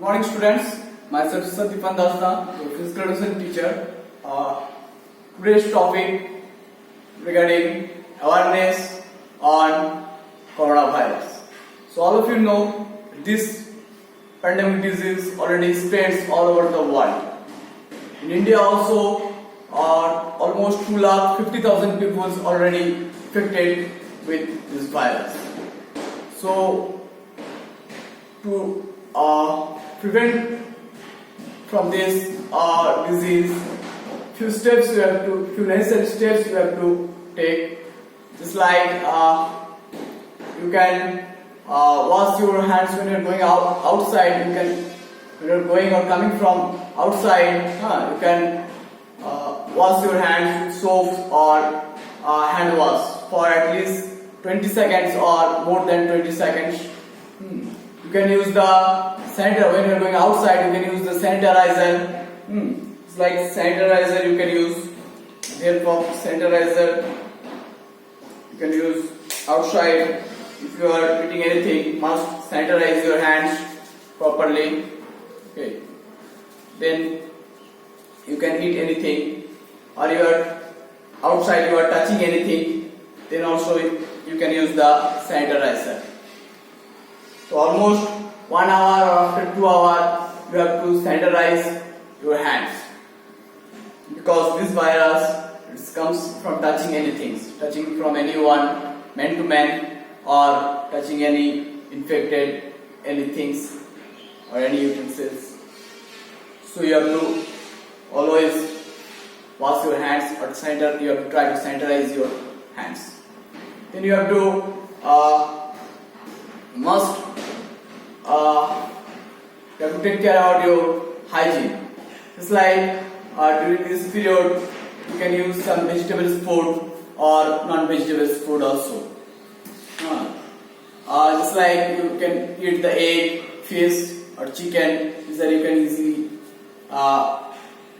morning, students. Myself is Satyapan Dasna, your physical education teacher. Today's topic regarding awareness on coronavirus. So all of you know this pandemic disease already spreads all over the world. In India also, almost 250,000 people already affected with this virus. So to prevent from this disease, few necessary steps you have to take. Just like you can wash your hands when you're going outside. When you're going or coming from outside, you can wash your hands with soap or hand wash for at least 20 seconds or more than 20 seconds. You can use the sanitizer when you're going outside. You can use the sanitizer. It's like sanitizer you can use. Therefore, sanitizer you can use outside. If you are eating anything, must sanitize your hands properly. Okay. Then you can eat anything, or you are outside. You are touching anything. Then also you can use the sanitizer. So almost 1 hour or after 2 hours, you have to sanitize your hands, because this virus comes from touching anything, touching from anyone, man to man, or touching any infected anything or any utensils. So you have to always wash your hands, or you have to try to sanitize your hands. Then you have to you have to take care of your hygiene. It's like during this period, you can use some vegetables food or non-vegetables food also. Just like you can eat the egg, fish or chicken, these are you can easily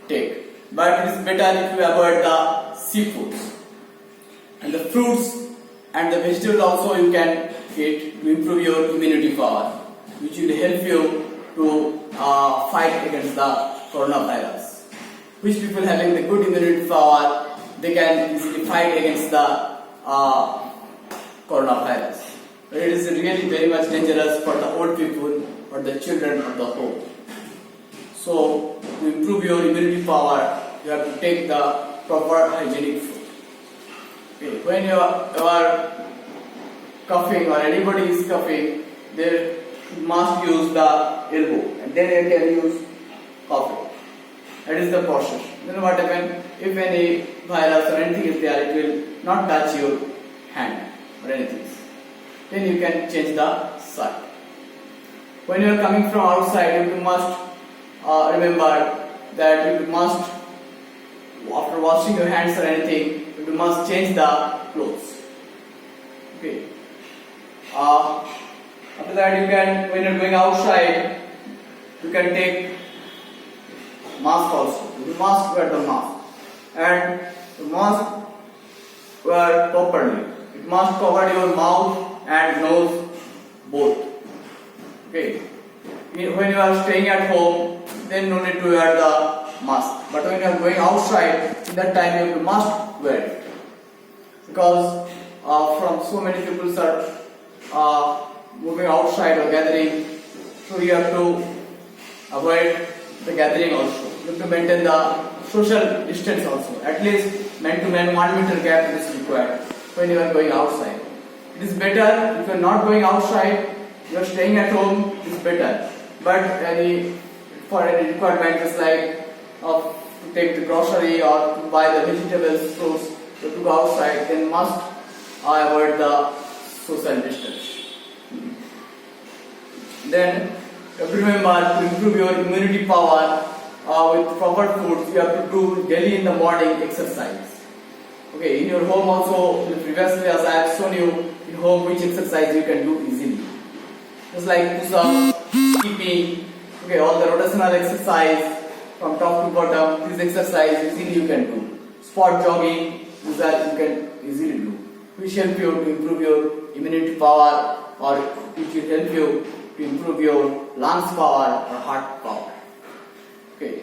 take. But it is better if you avoid the seafoods. And the fruits and the vegetables also you can eat to improve your immunity power, which will help you to fight against the coronavirus. Which people having the good immunity power, they can easily fight against the coronavirus. But it is really very much dangerous for the old people or the children or the home. So to improve your immunity power, you have to take the proper hygienic food. Okay. When you are coughing or anybody is coughing, they must use the elbow, and then you can use coughing. That is the process. Then what happens, if any virus or anything is there, it will not touch your hand or anything. Then you can change the side. When you are coming from outside, you must remember that you must, after washing your hands or anything, you must change the clothes. Okay. After that, you can, when you are going outside, you can take mask also. You must wear the mask, and you must wear properly. It must cover your mouth and nose both. Okay. When you are staying at home, then no need to wear the mask. But when you are going outside, in that time you must wear it, because from so many people are moving outside or gathering, so you have to avoid the gathering also. You have to maintain the social distance also. At least man to man 1 meter gap is required when you are going outside. It is better if you are not going outside, you are staying at home, it is better. But for any requirements like to take the grocery or to buy the vegetables, fruits, to go outside, then must avoid the social distance. Then you have to remember to improve your immunity power with proper foods. You have to do daily in the morning exercise. Okay, in your home also, previously as I have shown you in home which exercise you can do easily. Just like push-up, skipping, okay, all the rotational exercise from top to bottom, this exercise easily you can do. Spot jogging, these are you can easily do. Which help you to improve your immunity power, or which will help you to improve your lungs power or heart power. Okay.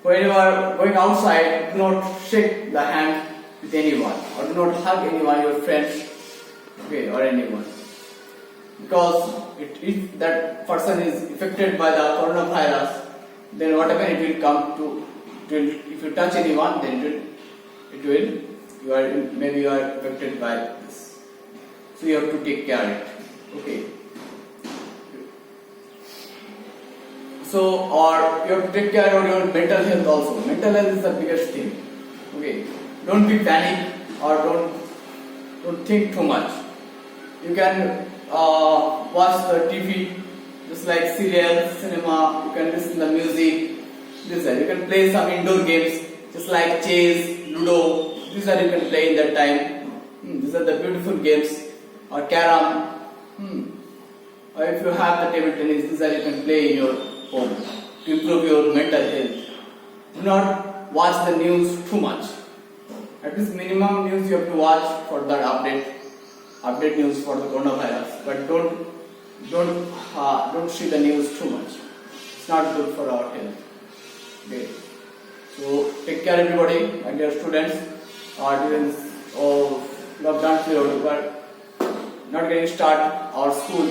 When you are going outside, do not shake the hand with anyone, or do not hug anyone, your friends, okay, or anyone, because if that person is affected by the coronavirus, then whatever it will come to, if you touch anyone, then maybe you are affected by this. So you have to take care of it. Okay. So, or you have to take care of your mental health also. Mental health is the biggest thing. Okay. Don't be panic or don't think too much. You can watch the TV, just like serials, cinema. You can listen to the music. You can play some indoor games, just like chess, ludo. These are you can play in that time. These are the beautiful games. Or carom. Or if you have the table tennis, these are you can play in your home to improve your mental health. Do not watch the news too much. At least minimum news you have to watch for that update news for the coronavirus. But don't see the news too much. It's not good for our health. Okay. So take care everybody, my dear students. Students, you have done period, but not getting start our school,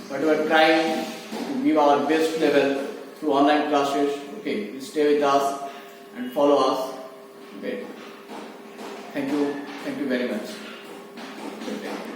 but we are trying to give our best level through online classes. Okay, you stay with us and follow us. Okay, thank you very much. Good day.